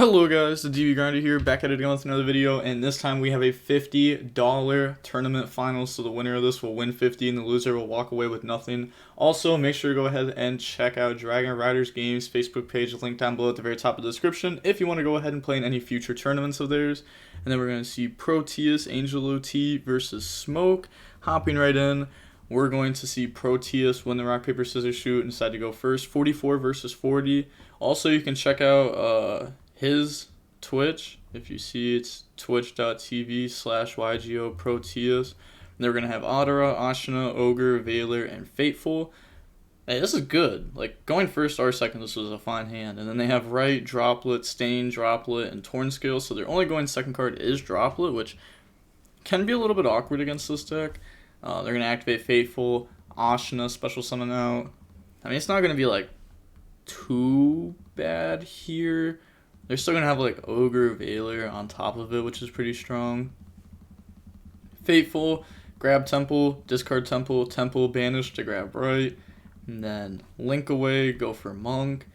Hello guys, the DB Grinder here, back at it again with another video, and this time we have a $50 tournament final, so the winner of this will win 50 and the loser will walk away with nothing. Also, make sure to go ahead and check out Dragon Riders Games Facebook page, link down below at the very top of the description, if you want to go ahead and play in any future tournaments of theirs. And then we're going to see Proteus, Angel OT versus Smoke. Hopping right in, we're going to see Proteus win the rock, paper, scissors, shoot, and decide to go first, 44 versus 40. Also, you can check out his Twitch. If you see, it's twitch.tv/YGO Proteus. They're going to have Adara, Ashina, Ogre, Veiler, and Fateful. Hey, this is good. Like, going first or second, this was a fine hand. And then they have Right, Droplet, Stain, Droplet, and Tornscale. So their only going second card is Droplet, which can be a little bit awkward against this deck. They're going to activate Fateful, Ashina, special summon out. I mean, it's not going to be, like, too bad here. They're still going to have, like, Ogre, Veiler on top of it, which is pretty strong. Fateful, grab Temple, discard Temple, Temple, banish to grab Right. And then Link away, go for Monk.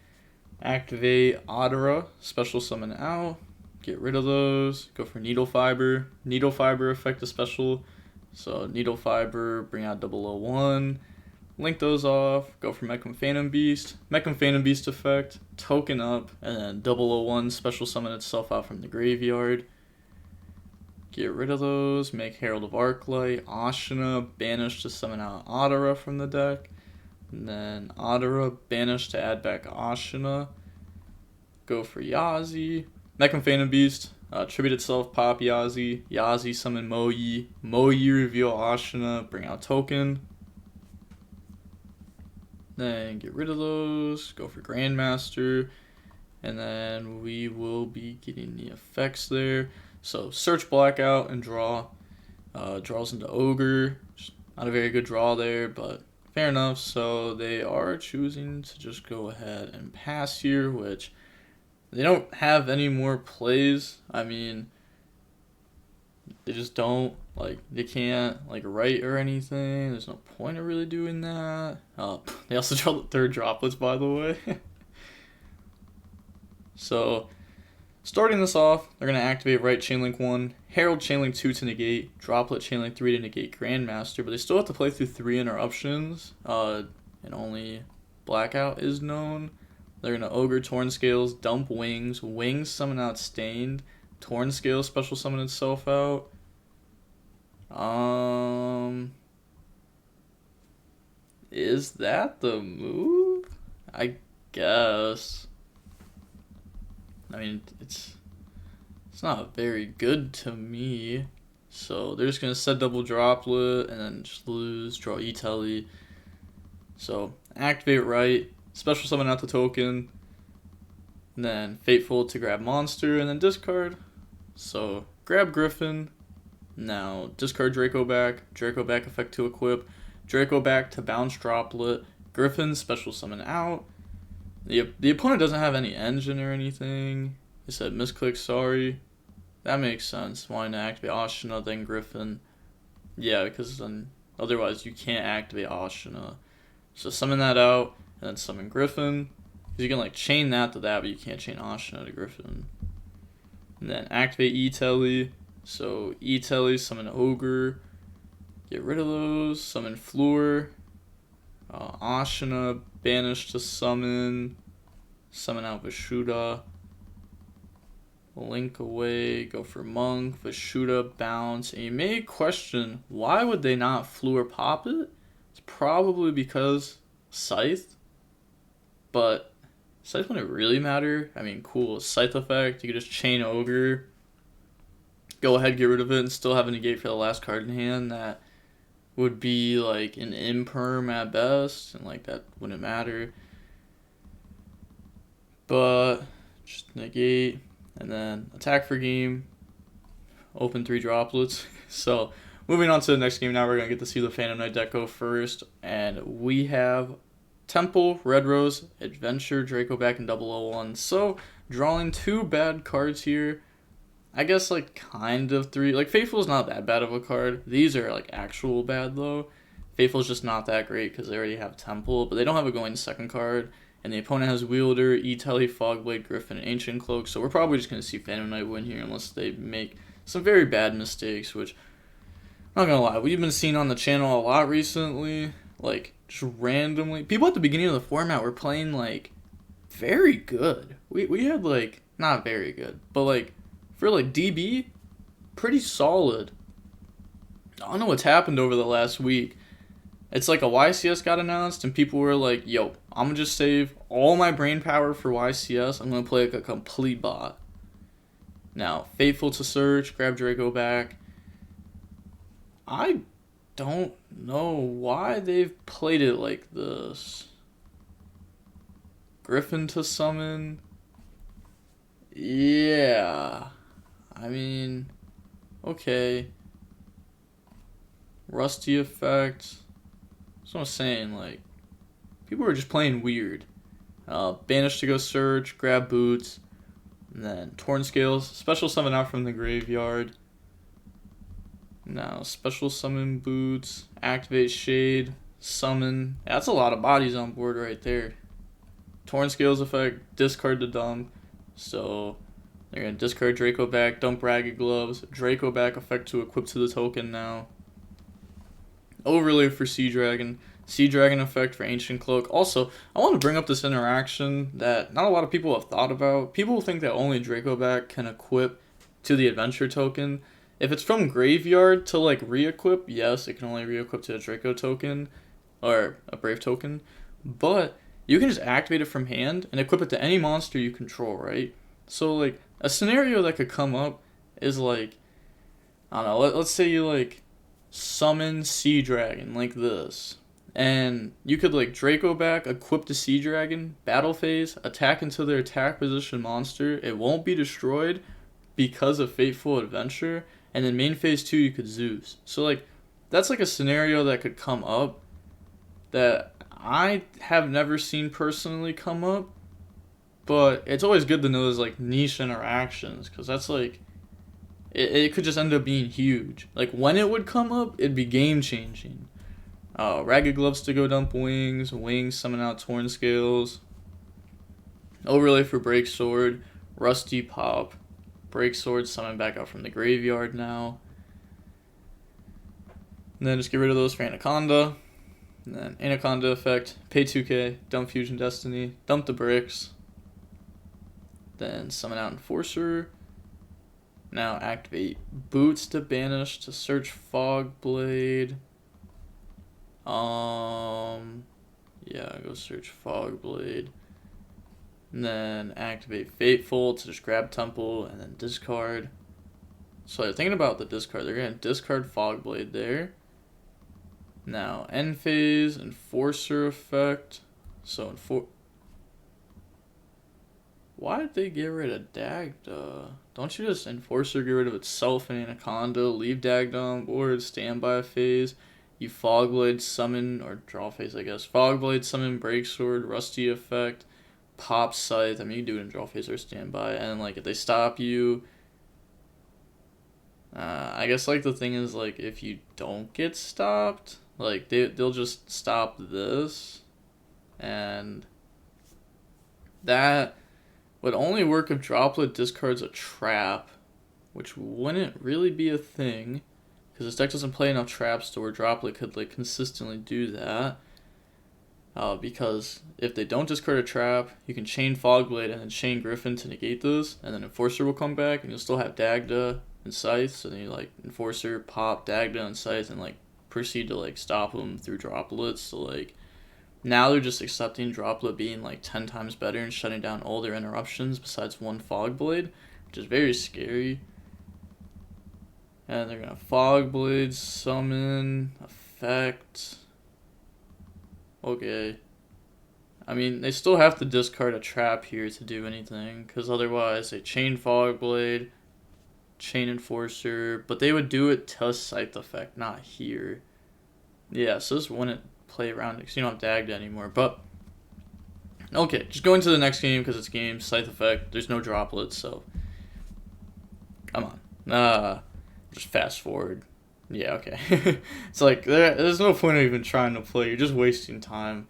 Activate Adara, special summon out. Get rid of those. Go for Needle Fiber. Needle Fiber effect a special. So Needle Fiber, bring out 001. Link those off. Go for Mecham Phantom Beast. Mecham Phantom Beast effect. Token up. And then 001 special summon itself out from the graveyard. Get rid of those. Make Herald of Arclight. Ashina, banish to summon out Adara from the deck. And then Adara, banish to add back Ashina. Go for Yazi. Mecham Phantom Beast. Tribute itself, pop Yazi. Yazi, summon Moyi. Moyi, reveal Ashina. Bring out token. Then get rid of those. Go for Grandmaster. And then we will be getting the effects there. So search Blackout and draw. Draws into Ogre. Just not a very good draw there, but fair enough. So they are choosing to just go ahead and pass here, which they don't have any more plays. I mean, they just don't. Like, they can't, like, write or anything. There's no point of really doing that. They also draw the third Droplets, by the way. So, starting this off, they're going to activate Right Chainlink 1, Herald Chainlink 2 to negate, Droplet Chainlink 3 to negate Grandmaster, but they still have to play through 3 interruptions, and only Blackout is known. They're going to Ogre Tornscales, dump Wings, Wings summon out Stained, Tornscale special summon itself out. Is that the move? I guess. I mean, it's not very good to me. So they're just gonna set double Droplet and then just lose, draw E-Telly. So activate Right, special summon out the token, and then Fateful to grab Monster, and then discard. So grab Griffin. Now discard Draco back effect to equip, Draco back to bounce Droplet, Griffin special summon out. The opponent doesn't have any engine or anything. They said misclick, sorry. That makes sense. Why not activate Ashina then Griffin? Yeah, because then otherwise you can't activate Ashina. So summon that out and then summon Griffin. Because you can like chain that to that, but you can't chain Ashina to Griffin. And then activate E-Telly. So E-Telly, summon Ogre. Get rid of those. Summon Floor. Ashina, banish to summon. Summon out Vishuda. Link away. Go for Monk. Vishuda, bounce. And you may question, why would they not Floor pop it? It's probably because Scythe. But Scythe wouldn't really matter. I mean, cool. Scythe effect. You could just chain Ogre. Go ahead, get rid of it, and still have a negate for the last card in hand. That would be like an imperm at best, and like that wouldn't matter. But just negate, and then attack for game. Open 3 Droplets. So moving on to the next game now, we're going to get to see the Phantom Knight deck go first. And we have Temple, Red Rose, Adventure, Draco back, and 001. So drawing 2 bad cards here. I guess, like, kind of 3. Like, Faithful's not that bad of a card. These are, like, actual bad, though. Faithful's just not that great because they already have Temple, but they don't have a going second card. And the opponent has Wielder, E-Tele, Fogblade, Griffin, and Ancient Cloak. So we're probably just going to see Phantom Knight win here unless they make some very bad mistakes, which, I'm not going to lie, we've been seeing on the channel a lot recently. Like, just randomly. People at the beginning of the format were playing, like, very good. We had, like, not very good, but, like, for, like, DB, pretty solid. I don't know what's happened over the last week. It's like a YCS got announced, and people were like, yo, I'm going to just save all my brain power for YCS. I'm going to play like a complete bot. Now, Faithful to Search, grab Draco back. I don't know why they've played it like this. Griffin to summon. Yeah. I mean, okay. Rusty effect. That's what I'm saying, like, people are just playing weird. Banish to go search, grab boots, and then Torn Scales, special summon out from the graveyard. Now, special summon boots, activate Shade, summon. Yeah, that's a lot of bodies on board right there. Torn Scales effect, discard the dump. So, they're going to discard Draco back, dump Ragged Gloves, Draco back effect to equip to the token now. Overlay for Sea Dragon effect for Ancient Cloak. Also, I want to bring up this interaction that not a lot of people have thought about. People think that only Draco back can equip to the adventure token. If it's from graveyard to like re-equip, yes, it can only re-equip to a Draco token or a Brave token. But you can just activate it from hand and equip it to any monster you control, right? So like a scenario that could come up is like, I don't know, let's say you like summon Sea Dragon like this, and you could like Draco back, equip the Sea Dragon, battle phase, attack into their attack position monster. It won't be destroyed because of Fateful Adventure, and then main phase 2 you could Zeus. So like that's like a scenario that could come up that I have never seen personally come up, but it's always good to know there's like niche interactions, because that's like it could just end up being huge. Like, when it would come up, it'd be game-changing. Ragged Gloves to go dump Wings. Wings summon out Torn Scales. Overlay for Break Sword. Rusty pop. Break Sword summon back out from the graveyard now. And then just get rid of those for Anaconda. And then Anaconda effect. Pay 2k. Dump Fusion Destiny. Dump the bricks. Then summon out Enforcer. Now activate Boots to banish to search Fogblade. Yeah, go search Fogblade. And then activate Fateful to just grab Temple and then discard. So thinking about the discard, they're going to discard Fogblade there. Now end phase, Enforcer effect. So why did they get rid of Dagda? Don't you just Enforcer get rid of itself and Anaconda, leave Dagda on board, standby phase, you Fogblade summon, or draw phase I guess, Fogblade summon, Break Sword, Rusty effect, pop Scythe, I mean you do it in draw phase or standby, and like if they stop you, I guess like the thing is like if you don't get stopped, like they'll just stop this, and that would only work if Droplet discards a trap, which wouldn't really be a thing, because this deck doesn't play enough traps to where Droplet could like consistently do that. Because if they don't discard a trap, you can chain Fogblade and then chain Griffin to negate this, and then Enforcer will come back, and you'll still have Dagda and Scythe, so then you like Enforcer, pop, Dagda, and Scythe, and like proceed to like stop them through Droplets, so like now they're just accepting Droplet being like 10 times better and shutting down all their interruptions besides one Fogblade, which is very scary. And they're going to Fogblade, summon, effect. Okay. I mean, they still have to discard a trap here to do anything, because otherwise they chain Fogblade, chain Enforcer, but they would do it to Scythe effect, not here. Yeah, so this wouldn't play around because you don't have Dagda anymore, but okay, just going to the next game because it's game Scythe effect. There's no Droplets, so come on, just fast forward. Yeah, okay. It's like there's no point of even trying to play. You're just wasting time.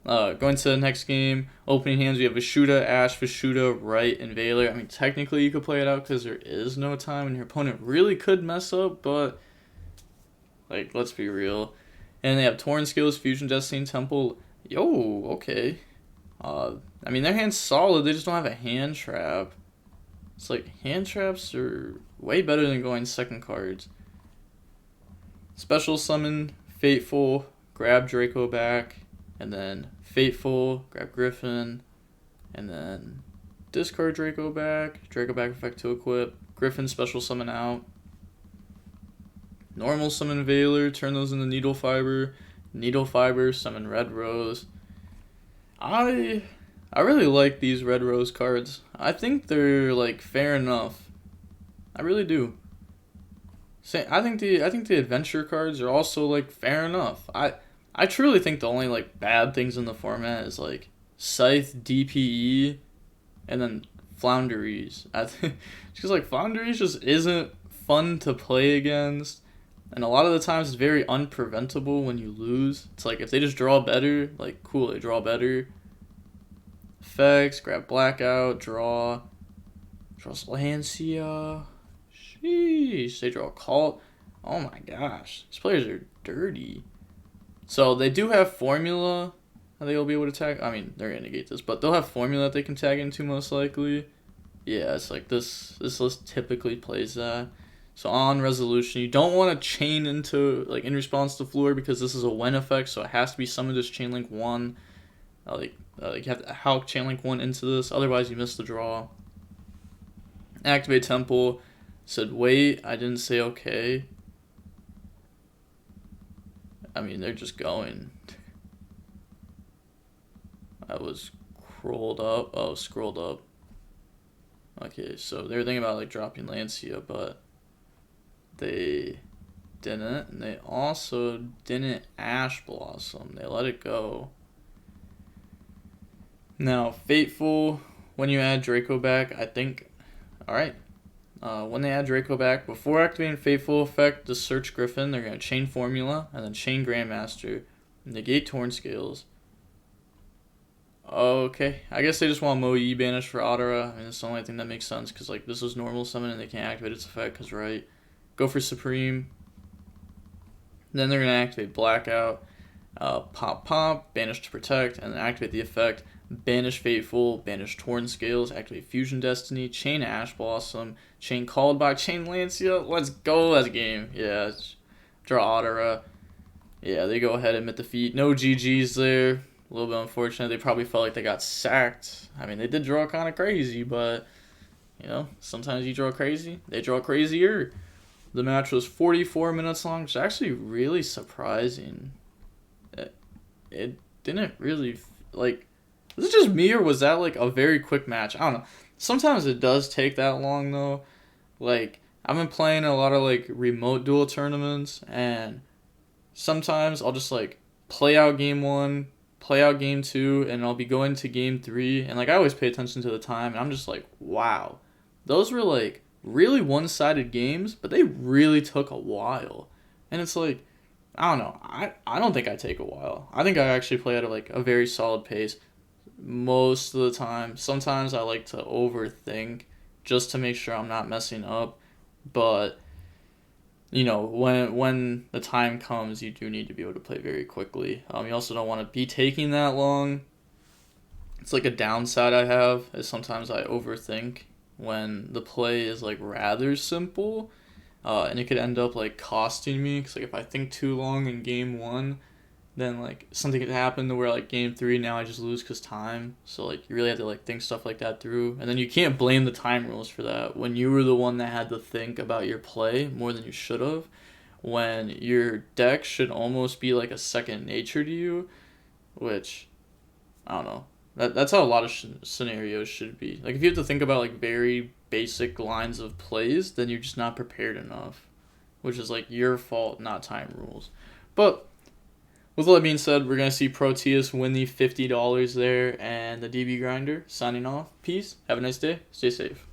Going to the next game, opening hands, we have Vashuda, Ash, Vashuda, Wright, and Veiler. I mean, technically you could play it out because there is no time, and your opponent really could mess up, but, like, let's be real. And they have Torn Skills, Fusion Destiny, Temple. Yo, okay. I mean, their hand's solid, they just don't have a hand trap. It's like, hand traps are way better than going second cards. Special Summon, Fateful, grab Draco back, and then Fateful, grab Griffin, and then discard Draco back effect to equip, Griffin Special Summon out, normal summon Veiler, turn those into Needle Fiber, summon Red Rose. I really like these Red Rose cards. I think they're like fair enough. I really do. I think the adventure cards are also like fair enough. I truly think the only like bad things in the format is like Scythe, DPE, and then Flounderies. I think because like Flounderies just isn't fun to play against, and a lot of the times it's very unpreventable when you lose. It's like if they just draw better, like cool, they draw better. Effects, grab Blackout, draws Lancia. Sheesh, they draw a Cult. Oh my gosh, these players are dirty. So they do have formula that they'll be able to tag. I mean, they're gonna negate this, but they'll have formula that they can tag into most likely. Yeah, it's like this list typically plays that. So on Resolution, you don't want to chain into like in response to Floor because this is a when effect, so it has to be summoned as Chainlink 1. You have to Hulk Chainlink 1 into this, otherwise you miss the draw. Activate Temple. Said wait, I didn't say okay. I mean, they're just going. I was scrolled up. Okay, so they were thinking about like dropping Lancia, but they didn't. And they also didn't Ash Blossom. They let it go. Now, Fateful, when you add Draco back, I think... Alright. When they add Draco back, before activating Fateful effect to search Griffin, they're going to chain Formula, and then chain Grandmaster, negate Torn Scales. Okay, I guess they just want Moe banished for Adara. I mean, that's the only thing that makes sense, because like this is normal summon and they can't activate its effect, because right. Go for Supreme. Then they're going to activate Blackout, pop, banish to protect, and then activate the effect. Banish Fateful, banish Torn Scales, activate Fusion Destiny, chain Ash Blossom, chain Called by, chain Lancia. Let's go as a game. Yeah, draw Adara. Yeah, they go ahead and admit defeat. No GGs there. A little bit unfortunate. They probably felt like they got sacked. I mean, they did draw kind of crazy, but, you know, sometimes you draw crazy. They draw crazier. The match was 44 minutes long, which is actually really surprising. It didn't really, like... Is it just me, or was that, like, a very quick match? I don't know. Sometimes it does take that long, though. Like, I've been playing a lot of, like, remote duel tournaments, and sometimes I'll just, like, play out game 1, play out game 2, and I'll be going to game 3, and, like, I always pay attention to the time, and I'm just like, wow. Those were, like, really one-sided games, but they really took a while. And it's like, I don't know. I don't think I take a while. I think I actually play at, like, a very solid pace. Most of the time. Sometimes I like to overthink just to make sure I'm not messing up, but you know, when the time comes, you do need to be able to play very quickly. You also don't want to be taking that long. It's like a downside I have is sometimes I overthink when the play is like rather simple, and it could end up like costing me, because like if I think too long in game 1, then like something could happen to where like game 3 now I just lose because time. So like you really have to like think stuff like that through, and then you can't blame the time rules for that when you were the one that had to think about your play more than you should have, when your deck should almost be like a second nature to you, which I don't know. That's how a lot of scenarios should be. Like if you have to think about like very basic lines of plays, then you're just not prepared enough, which is like your fault, not time rules. But with all that being said, we're going to see Proteus win the $50 there, and the DB Grinder signing off. Peace. Have a nice day. Stay safe.